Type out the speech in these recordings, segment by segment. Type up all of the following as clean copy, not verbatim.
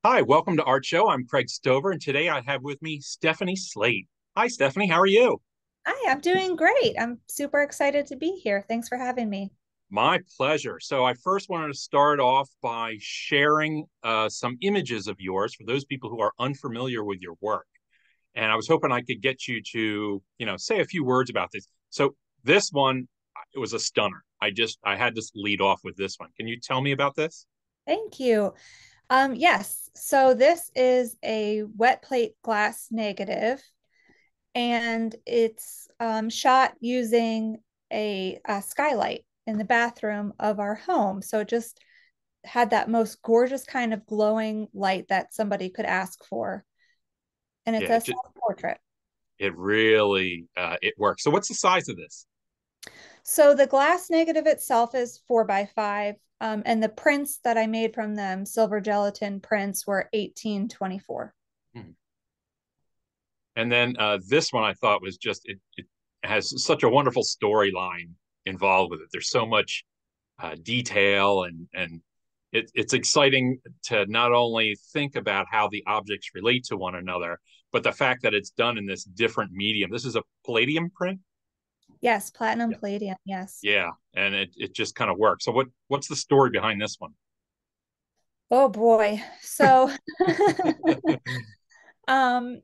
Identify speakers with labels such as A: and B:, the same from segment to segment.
A: Hi, welcome to ArtShow. I'm Craig Stover, and today I have with me Stephanie Slate. Hi, Stephanie. How are you?
B: Hi, I'm doing great. I'm super excited to be here. Thanks for having me.
A: My pleasure. So, I first wanted to start off by sharing some images of yours for those people who are unfamiliar with your work. And I was hoping I could get you to, say a few words about this. So, this one, it was a stunner. I had to lead off with this one. Can you tell me about this?
B: Thank you. Yes, so this is a wet plate glass negative, and it's shot using a skylight in the bathroom of our home. So it just had that most gorgeous kind of glowing light that somebody could ask for. And it's
A: Yeah,
B: a self-portrait.
A: it really it works. So, what's the size of this?
B: So the glass negative itself is 4 by 5, and the prints that I made from them, silver gelatin prints, were 1824.
A: Hmm. And then this one I thought was it has such a wonderful storyline involved with it. There's so much detail and it's exciting to not only think about how the objects relate to one another, but the fact that it's done in this different medium. This is a palladium print.
B: Yes, platinum
A: Yeah.
B: palladium. Yes.
A: Yeah, and it just kind of works. So what's the story behind this one?
B: Oh boy. Um,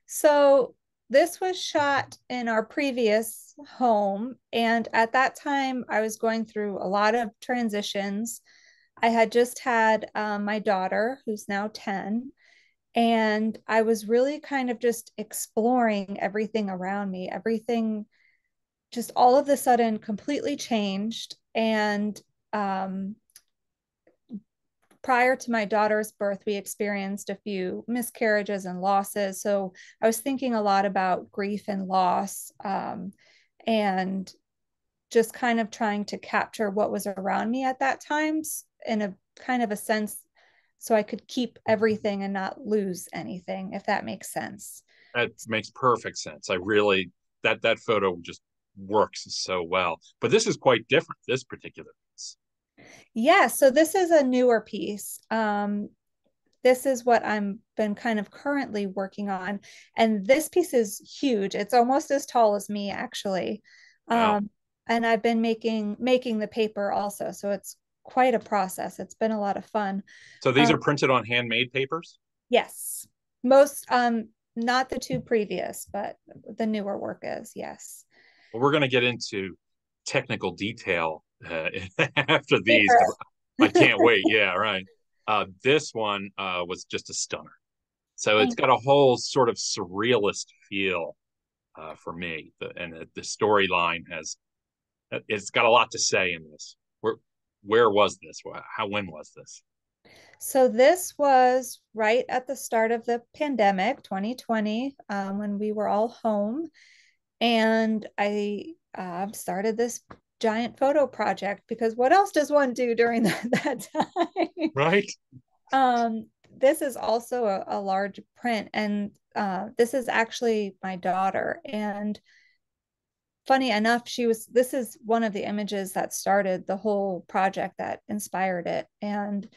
B: so this was shot in our previous home, and at that time I was going through a lot of transitions. I had just had my daughter, who's now 10, and I was really kind of just exploring everything around me. Everything just all of a sudden completely changed. And um, prior to my daughter's birth, we experienced a few miscarriages and losses. So I was thinking a lot about grief and loss, and just kind of trying to capture what was around me at that time in a kind of a sense so I could keep everything and not lose anything, if that makes sense.
A: That makes perfect sense. I really that photo just works so well. But this is quite different, this particular piece.
B: Yeah, so this is a newer piece. This is what I'm been kind of currently working on, and this piece is huge. It's almost as tall as me, actually.
A: Wow.
B: And I've been making the paper also, so it's quite a process. It's been a lot of fun.
A: So these
B: Um,
A: are printed on handmade papers?
B: yes, most not the two previous, but the newer work is yes.
A: Well, we're going to get into technical detail after these
B: Paper.
A: because I can't wait. Yeah, right. This one was just a stunner. So it's
B: Thank
A: got a whole sort of surrealist feel for me, and the storyline has it's got a lot to say in this. Where was this? How when was this?
B: So this was right at the start of the pandemic, 2020, when we were all home. And I started this giant photo project because what else does one do during that time?
A: Right.
B: This is also a large print, and this is actually my daughter. And funny enough, this is one of the images that started the whole project that inspired it. And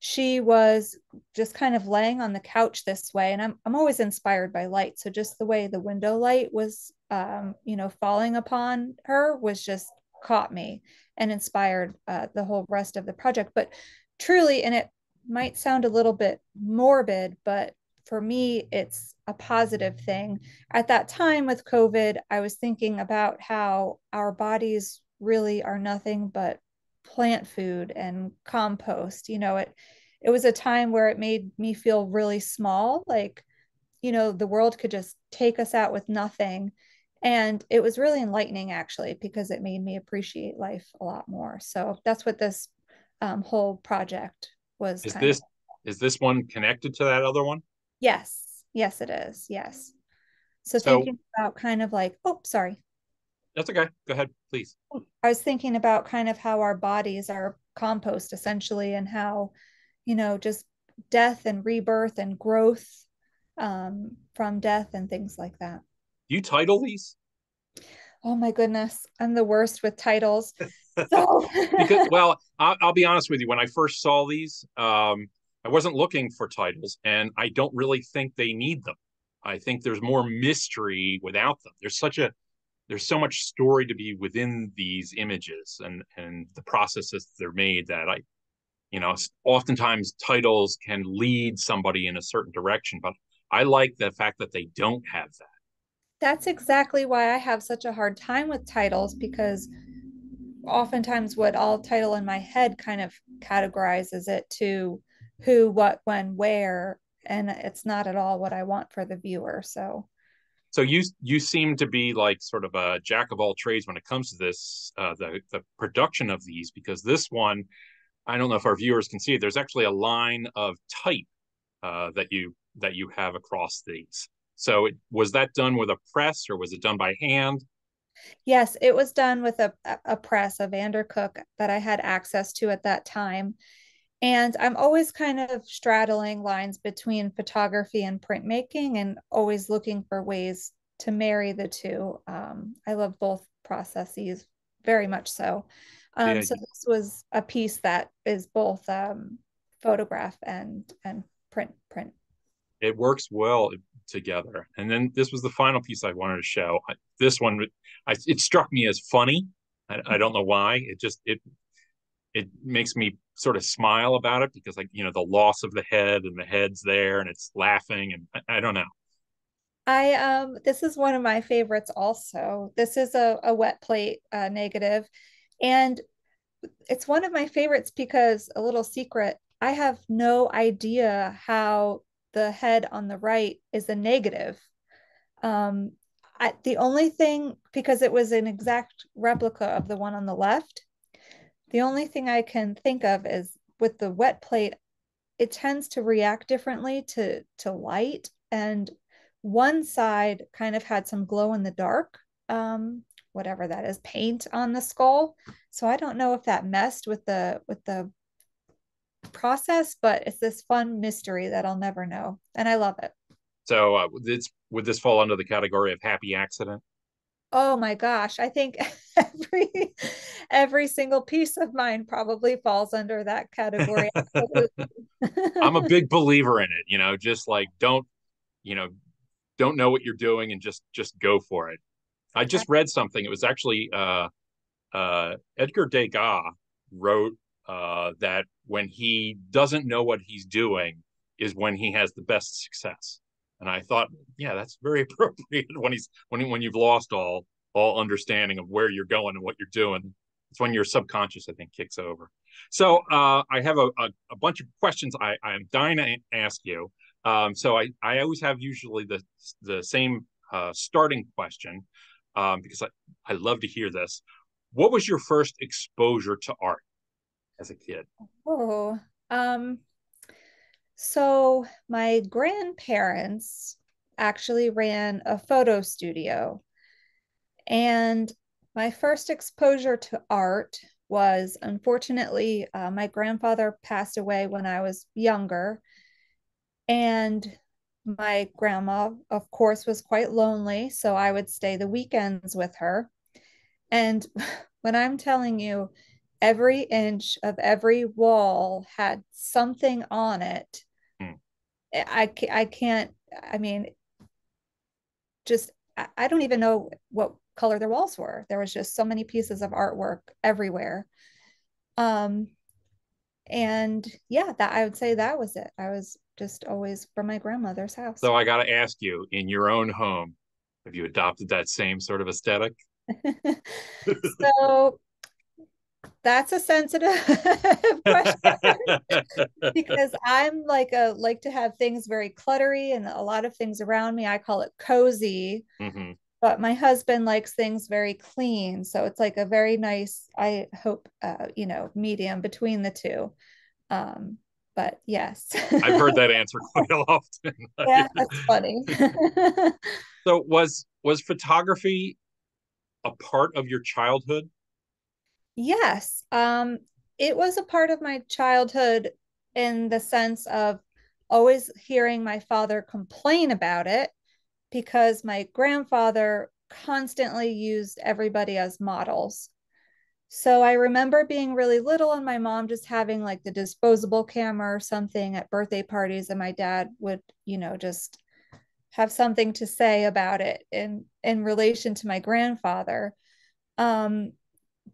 B: she was just kind of laying on the couch this way, and I'm always inspired by light, so just the way the window light was falling upon her was just caught me and inspired the whole rest of the project. But truly, and it might sound a little bit morbid, but for me it's a positive thing. At that time with COVID, I was thinking about how our bodies really are nothing but plant food and compost. It was a time where it made me feel really small, like, the world could just take us out with nothing. And it was really enlightening, actually, because it made me appreciate life a lot more. So that's what this whole project was
A: Is
B: kind of.
A: this one connected to that other one?
B: Yes, yes, it is. Yes. So
A: So
B: thinking about kind of like, oh, sorry.
A: that's okay. Go ahead, please.
B: I was thinking about kind of how our bodies are compost essentially, and how, just death and rebirth and growth from death and things like that.
A: Do you title these?
B: Oh my goodness, I'm the worst with titles. So,
A: Because well, I'll be honest with you. When I first saw these, I wasn't looking for titles, and I don't really think they need them. I think there's more mystery without them. There's so much story to be within these images and the processes they're made that oftentimes titles can lead somebody in a certain direction, but I like the fact that they don't have that.
B: That's exactly why I have such a hard time with titles, because oftentimes what I'll title in my head kind of categorizes it to who, what, when, where, and it's not at all what I want for the viewer. So
A: So you seem to be like sort of a jack of all trades when it comes to this, the production of these, because this one, I don't know if our viewers can see it. There's actually a line of type that you have across these. So was that done with a press or was it done by hand?
B: yes, it was done with a press, a Vandercook that I had access to at that time. And I'm always kind of straddling lines between photography and printmaking, and always looking for ways to marry the two. I love both processes very much so.
A: Yeah,
B: So this was a piece that is both photograph and print.
A: it works well together. And then this was the final piece I wanted to show. This one, it struck me as funny. I don't know why. It makes me sort of smile about it because, like, the loss of the head, and the head's there and it's laughing, and I don't know.
B: I This is one of my favorites also. This is a wet plate negative, and it's one of my favorites because, a little secret, I have no idea how the head on the right is a negative. Um, the only thing, because it was an exact replica of the one on the left, the only thing I can think of is with the wet plate, it tends to react differently to light, and one side kind of had some glow in the dark, whatever that is, paint on the skull. So I don't know if that messed with the process, but it's this fun mystery that I'll never know, and I love it.
A: So would this fall under the category of happy accident?
B: Oh my gosh, I think every every single piece of mine probably falls under that category.
A: I'm a
B: Absolutely.
A: big believer in it. Just like you know don't know what you're doing and just go for it. I just read something. It was actually Edgar Degas wrote that when he doesn't know what he's doing is when he has the best success. And I thought, yeah, that's very appropriate when you've lost all understanding of where you're going and what you're doing. It's when your subconscious, I think, kicks over. So I have a bunch of questions I'm dying to ask you. So I always have usually the same starting question, because I love to hear this. What was your first exposure to art as a kid?
B: Oh, so my grandparents actually ran a photo studio, and my first exposure to art was, unfortunately, my grandfather passed away when I was younger, and my grandma, of course, was quite lonely, so I would stay the weekends with her. And when I'm telling you, every inch of every wall had something on it.
A: Hmm.
B: I can't, I mean, just, I don't even know what color their walls were. There was just so many pieces of artwork everywhere. Um, and yeah, that, I would say that was it. I was just always from my grandmother's house.
A: So I got to ask you, in your own home, have you adopted that same sort of aesthetic?
B: So that's a sensitive question, because I'm like to have things very cluttery and a lot of things around me. I call it cozy,
A: Hmm.
B: but my husband likes things very clean. So it's like a very nice, I hope, medium between the two. Um, but yes.
A: I've heard that answer quite often.
B: Yeah, that's funny.
A: So was photography a part of your childhood?
B: Yes. It was a part of my childhood in the sense of always hearing my father complain about it, because my grandfather constantly used everybody as models. So I remember being really little and my mom just having like the disposable camera or something at birthday parties, and my dad would, just have something to say about it in relation to my grandfather. Um,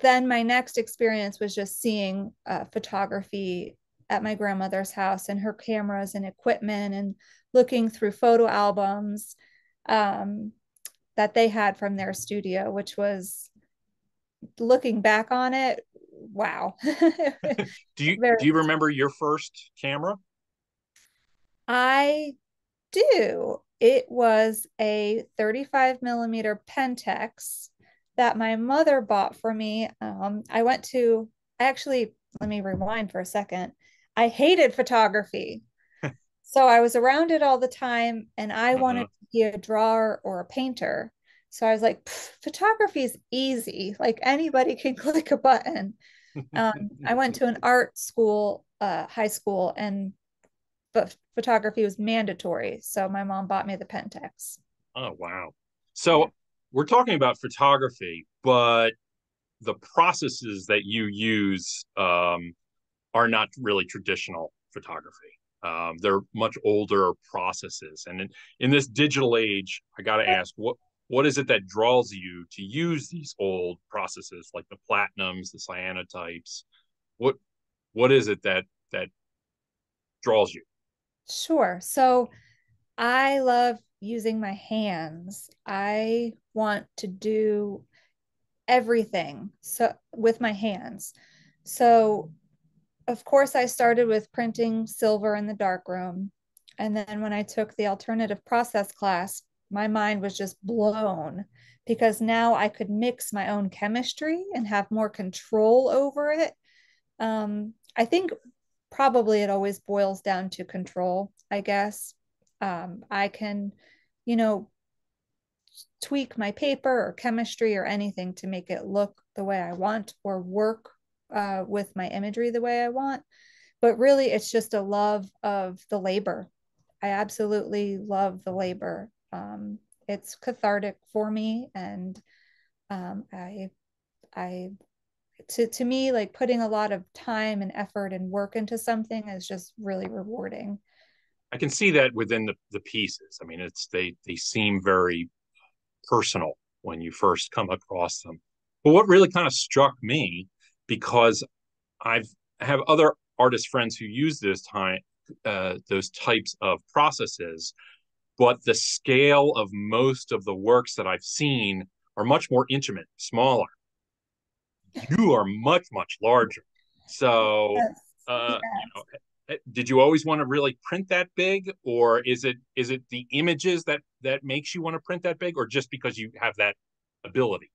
B: then my next experience was just seeing photography at my grandmother's house and her cameras and equipment, and looking through photo albums um, that they had from their studio, which was, looking back on it, wow.
A: Do you
B: Very.
A: do you remember your first camera?
B: I do. It was a 35 millimeter Pentex that my mother bought for me. Actually, let me rewind for a second. I hated photography. So I was around it all the time and I wanted
A: Uh-huh.
B: to be a drawer or a painter. So I was like, photography is easy. Like anybody can click a button. I went to an art school, high school, but photography was mandatory. So my mom bought me the Pentax.
A: Oh, wow.
B: Yeah.
A: So we're talking about photography, but the processes that you use are not really traditional photography. They're much older processes. And in this digital age, I got to ask, what is it that draws you to use these old processes like the platinums, the cyanotypes? What what is it that draws you?
B: Sure. So I love using my hands. I want to do everything with my hands. So of course I started with printing silver in the darkroom. And then when I took the alternative process class, my mind was just blown because now I could mix my own chemistry and have more control over it. I think probably it always boils down to control, I guess. I can, you know, tweak my paper or chemistry or anything to make it look the way I want or work with my imagery the way I want. But really, it's just a love of the labor. I absolutely love the labor. It's cathartic for me, and I to me, like putting a lot of time and effort and work into something is just really rewarding.
A: I can see that within the pieces. I mean, they seem very personal when you first come across them. But what really kind of struck me, because I've have other artist friends who use those types of processes, but the scale of most of the works that I've seen are much more intimate, smaller. You are much larger. So,
B: Yes. Yeah.
A: did you always want to really print that big, or is it the images that makes you want to print that big, or just because you have that ability?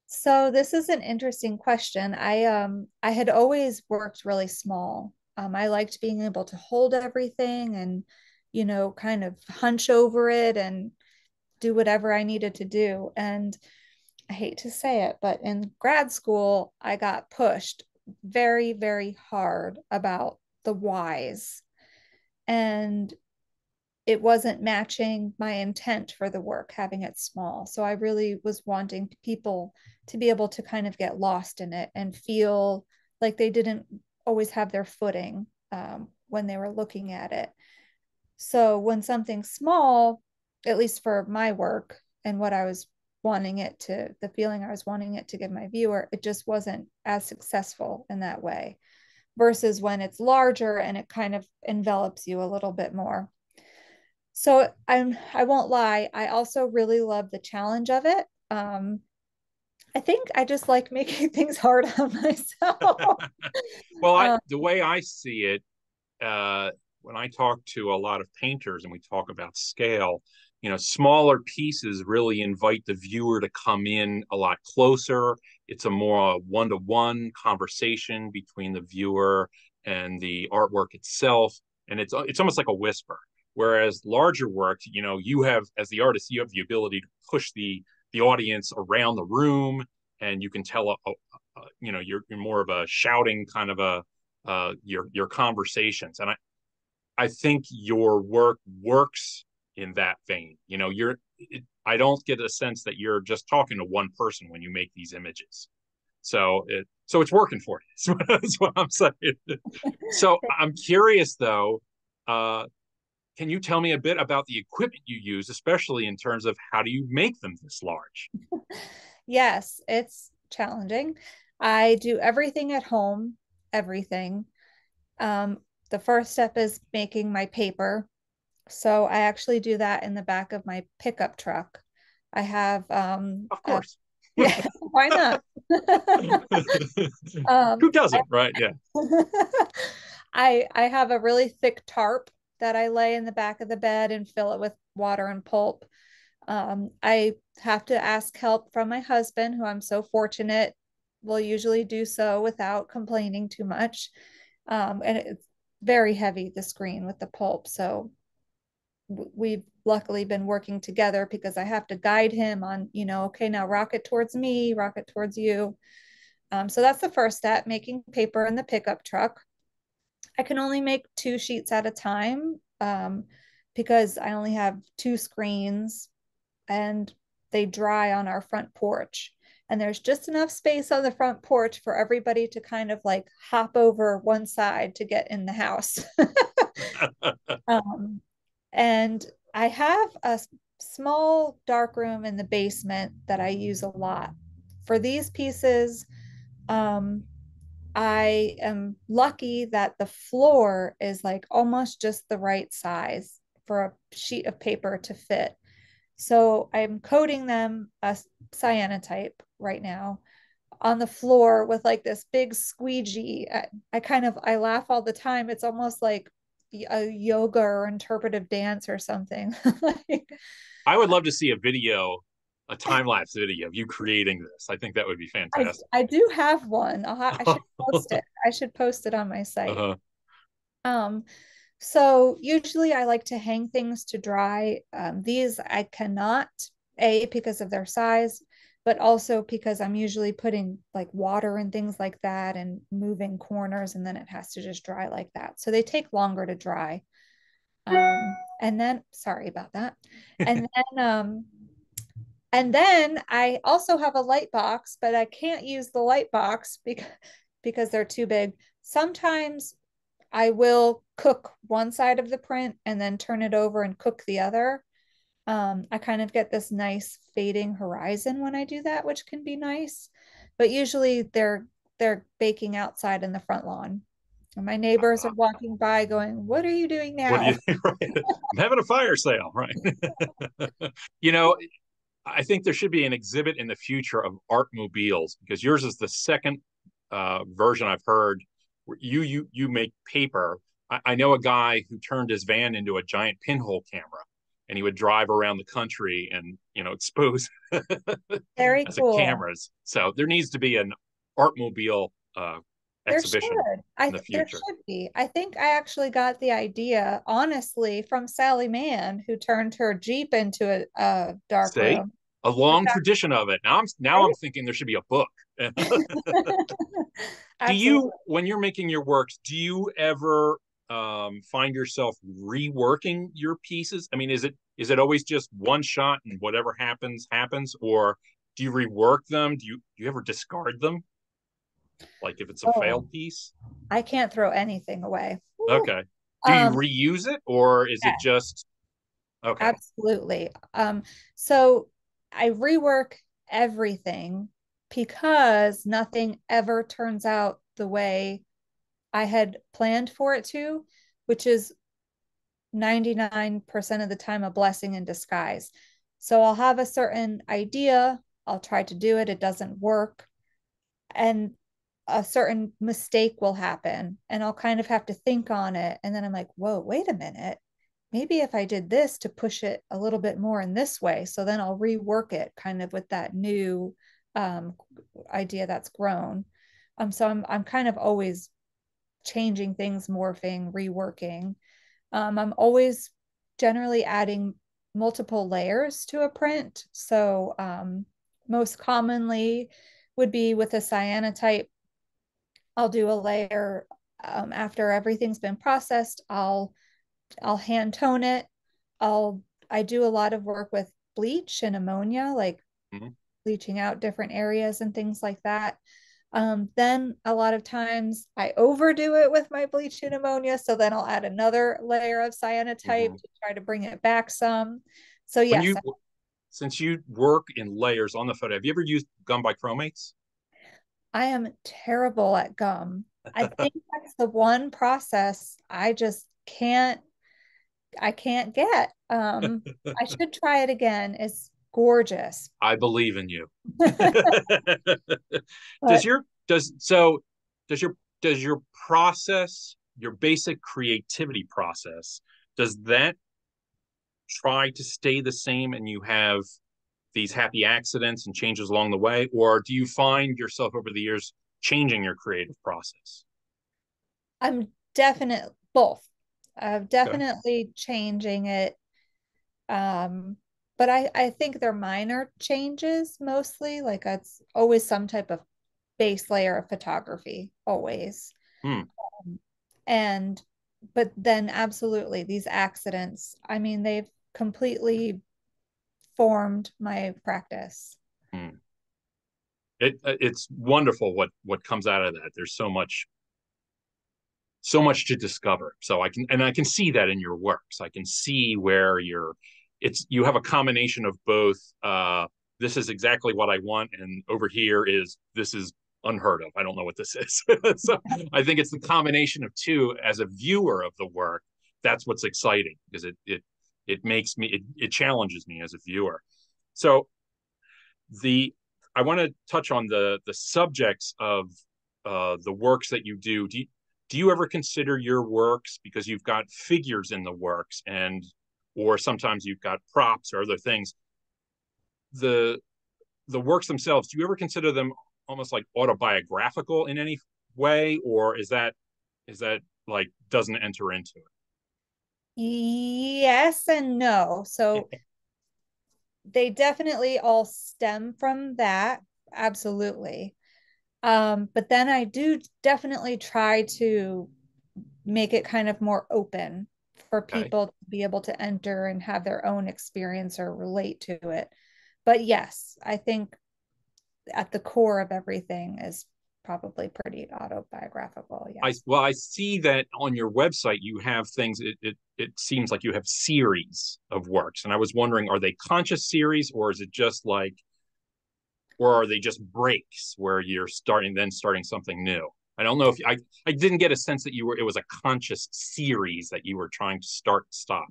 B: So this is an interesting question. I had always worked really small. I liked being able to hold everything and, kind of hunch over it and do whatever I needed to do. And I hate to say it, but in grad school, I got pushed very, very hard about the whys. And it wasn't matching my intent for the work, having it small. So I really was wanting people to be able to kind of get lost in it and feel like they didn't always have their footing when they were looking at it. So when something's small, at least for my work and what I was wanting it to, the feeling I was wanting it to give my viewer, it just wasn't as successful in that way versus when it's larger and it kind of envelops you a little bit more. So I won't lie, I also really love the challenge of it. I think I just like making things hard on myself.
A: Well,
B: um,
A: the way I see it, when I talk to a lot of painters and we talk about scale, smaller pieces really invite the viewer to come in a lot closer. It's a more one-to-one conversation between the viewer and the artwork itself, and it's almost like a whisper. Whereas larger work, you have as the artist, you have the ability to push the audience around the room, and you can tell you're more of a shouting kind of your conversations, and I think your work works in that vein. I don't get a sense that you're just talking to one person when you make these images. So it's working for you. That's what I'm saying. So I'm curious though, can you tell me a bit about the equipment you use, especially in terms of how do you make them this large?
B: Yes, it's challenging. I do everything at home, everything. Um, the first step is making my paper. So I actually do that in the back of my pickup truck. I have
A: Of course.
B: yeah, why not?
A: Who
B: I,
A: doesn't, right? Yeah.
B: I have a really thick tarp that I lay in the back of the bed and fill it with water and pulp. I have to ask help from my husband, who I'm so fortunate will usually do so without complaining too much. And it's very heavy, the screen with the pulp. So we've luckily been working together because I have to guide him on, okay, now rock it towards me, rock it towards you. So that's the first step, making paper in the pickup truck. I can only make 2 sheets at a time because I only have 2 screens and they dry on our front porch. And there's just enough space on the front porch for everybody to kind of like hop over one side to get in the house. um, and I have a small dark room in the basement that I use a lot. For these pieces, um, I am lucky that the floor is like almost just the right size for a sheet of paper to fit. So I'm coating them a cyanotype right now on the floor with like this big squeegee. I laugh all the time. It's almost like a yoga or interpretive dance or something. Like,
A: I would love to see a video, a time lapse video of you creating this. I think that would be fantastic.
B: I do have one. I should post it. I should post it on my site.
A: Uh-huh.
B: Um, so usually I like to hang things to dry. These I cannot, A, because of their size, but also because I'm usually putting like water and things like that and moving corners, and then it has to just dry like that. So they take longer to dry. And then, sorry about that. And then I also have a light box, but I can't use the light box because they're too big. Sometimes I will cook one side of the print and then turn it over and cook the other. I kind of get this nice fading horizon when I do that, which can be nice. But usually they're baking outside in the front lawn. And my neighbors are walking by going, "What are you doing
A: What do you
B: now?"
A: think? Right? I'm having a fire sale, right? You know, I think there should be an exhibit in the future of art mobiles because yours is the second version I've heard. Where you make paper. I know a guy who turned his van into a giant pinhole camera, and he would drive around the country and expose
B: Very
A: as a
B: cool.
A: cameras. So there needs to be an art mobile
B: There
A: exhibition
B: should.
A: in the
B: There
A: future.
B: should be. I think I actually got the idea, honestly, from Sally Mann, who turned her Jeep into a dark
A: See,
B: room.
A: a
B: Which
A: long tradition of it. Now I'm thinking there should be a book. Do you,
B: Absolutely.
A: when you're making your works, do you ever find yourself reworking your pieces? I mean, is it always just one shot and whatever happens happens, or do you rework them? Do you ever discard them? Like if it's a
B: Oh,
A: failed piece?
B: I can't throw anything away. Woo.
A: Okay. Do you
B: Um,
A: reuse it, or is it
B: yeah,
A: just okay?
B: absolutely. So I rework everything because nothing ever turns out the way I had planned for it to, which is 99% of the time a blessing in disguise. So I'll have a certain idea, I'll try to do it, it doesn't work, and a certain mistake will happen, and I'll kind of have to think on it. And then I'm like, whoa, wait a minute. Maybe if I did this to push it a little bit more in this way, so then I'll rework it kind of with that new um, idea that's grown. So I'm kind of always changing things, morphing, reworking. I'm always generally adding multiple layers to a print. So most commonly would be with a cyanotype. I'll do a layer after everything's been processed. I'll hand tone it. I do a lot of work with bleach and ammonia, like
A: Mhm.
B: bleaching out different areas and things like that. Then a lot of times I overdo it with my bleach and ammonia. So then I'll add another layer of cyanotype
A: Mhm.
B: to try to bring it back some. So
A: When
B: yes,
A: you, since you work in layers on the photo, have you ever used gum bichromates?
B: I am terrible at gum. I think that's the one process I can't get. I should try it again. It's gorgeous.
A: I believe in you. does
B: But
A: your does so does your process, your basic creativity process, does that try to stay the same and you have these happy accidents and changes along the way, or do you find yourself over the years changing your creative process?
B: I'm definite both. I'm
A: Okay.
B: definitely changing it. Um, but I think they're minor changes mostly. Like it's always some type of base layer of photography, always.
A: Hmm.
B: And but then absolutely these accidents, I mean, they've completely formed my practice.
A: Hmm. It's wonderful what comes out of that. There's so much to discover. So I can see that in your works. I can see where you have a combination of both. This is exactly what I want, and over here is this is unheard of. I don't know what this is. So I think it's the combination of two. As a viewer of the work, that's what's exciting because it makes me it challenges me as a viewer. So the I want to touch on the subjects of the works that you do. Do you ever consider your works, because you've got figures in the works, and or sometimes you've got props or other things, the the works themselves, do you ever consider them almost like autobiographical in any way, or is that like doesn't enter into
B: Yes and no. So
A: it?
B: they definitely all stem from that. Absolutely. But then I do definitely try to make it kind of more open for
A: Okay.
B: people to be able to enter and have their own experience or relate to it. But yes, I think at the core of everything is probably pretty autobiographical. Yes.
A: I see that on your website you have things. It seems like you have series of works, and I was wondering, are they conscious series, or is it just like, or are they just breaks where you're starting something new? I don't know if I didn't get a sense that it was a conscious series that you were trying to start stop.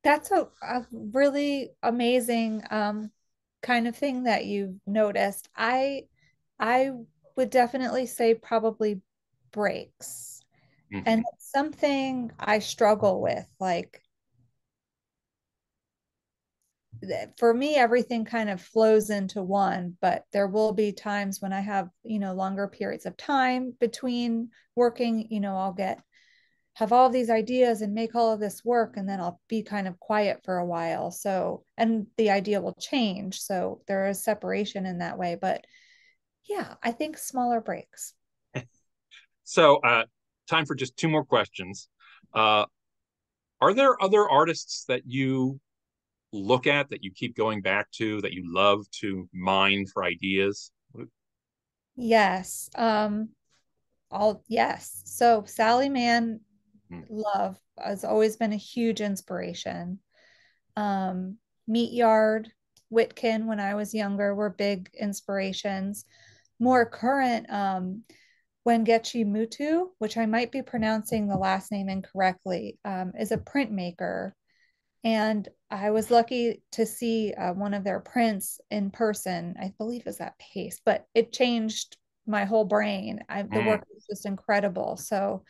B: That's a really amazing kind of thing that you've noticed. I would definitely say probably breaks. And
A: Mm-hmm.
B: it's something I struggle with. Like for me, everything kind of flows into one, but there will be times when I have, longer periods of time between working, I'll have all these ideas and make all of this work, and then I'll be kind of quiet for a while. So, and the idea will change. So there is separation in that way. But yeah, I think smaller breaks.
A: So, time for just two more questions. Uh, are there other artists that you look at, that you keep going back to, that you love to mine for ideas?
B: Yes. Yes. So Sally Mann
A: Hmm.
B: love has always been a huge inspiration. Um, Meat Yard, Whitkin when I was younger were big inspirations. More current, Wengechi Mutu, which I might be pronouncing the last name incorrectly, is a printmaker. And I was lucky to see one of their prints in person. I believe is at Pace, but it changed my whole brain. The
A: Hmm.
B: work was just incredible. So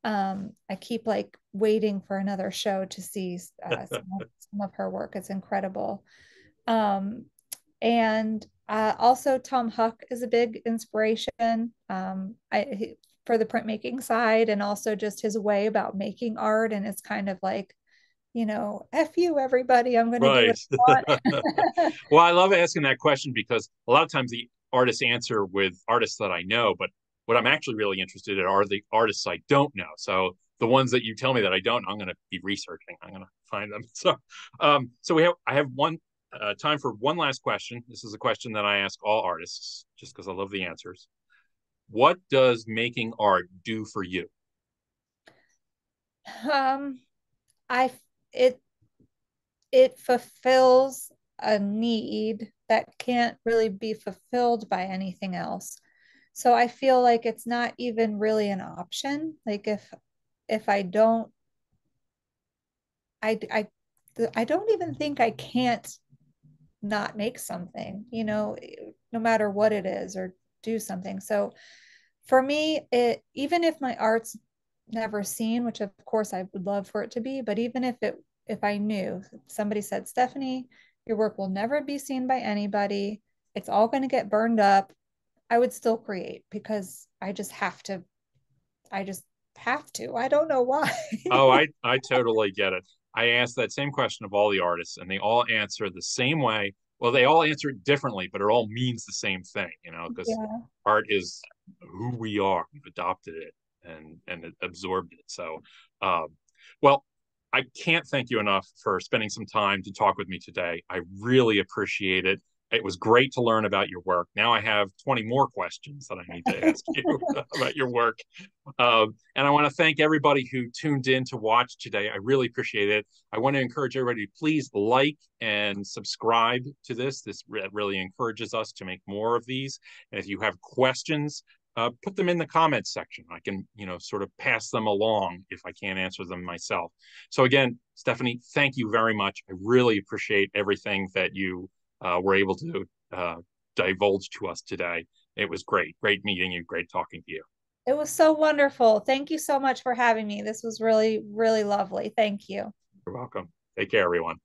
B: I keep like waiting for another show to see some of her work. It's incredible. Um, and also Tom Huck is a big inspiration. For the printmaking side, and also just his way about making art. And it's kind of like, F you everybody, I'm going to do
A: Right.
B: what I want.
A: Well, I love asking that question because a lot of times the artists answer with artists that I know, but what I'm actually really interested in are the artists I don't know. So the ones that you tell me that I don't, I'm going to be researching. I'm going to find them. So I have one time for one last question. This is a question that I ask all artists just because I love the answers. what does making art do for you?
B: Um, I it it fulfills a need that can't really be fulfilled by anything else. So I feel like it's not even really an option. Like if I don't, I I don't even think I can't not make something, no matter what it is, or do something. So for me, it even if my art's never seen, which of course I would love for it to be, but even if I knew somebody said, Stephanie, your work will never be seen by anybody, it's all going to get burned up, I would still create because I just have to. I don't know why.
A: Oh, I totally get it. I asked that same question of all the artists, and they all answer the same way. Well, they all answer it differently, but it all means the same thing, because
B: Yeah.
A: art is who we are. We've adopted it and absorbed it. So, um, well, I can't thank you enough for spending some time to talk with me today. I really appreciate it. It was great to learn about your work. Now I have 20 more questions that I need to ask you about your work. And I want to thank everybody who tuned in to watch today. I really appreciate it. I want to encourage everybody to please like and subscribe to this. This really encourages us to make more of these. And if you have questions, put them in the comments section. I can, sort of pass them along if I can't answer them myself. So again, Stephanie, thank you very much. I really appreciate everything that you were able to divulge to us today. It was great meeting you, great talking to you.
B: It was so wonderful. Thank you so much for having me. This was really, really lovely. Thank you.
A: You're welcome. Take care, everyone.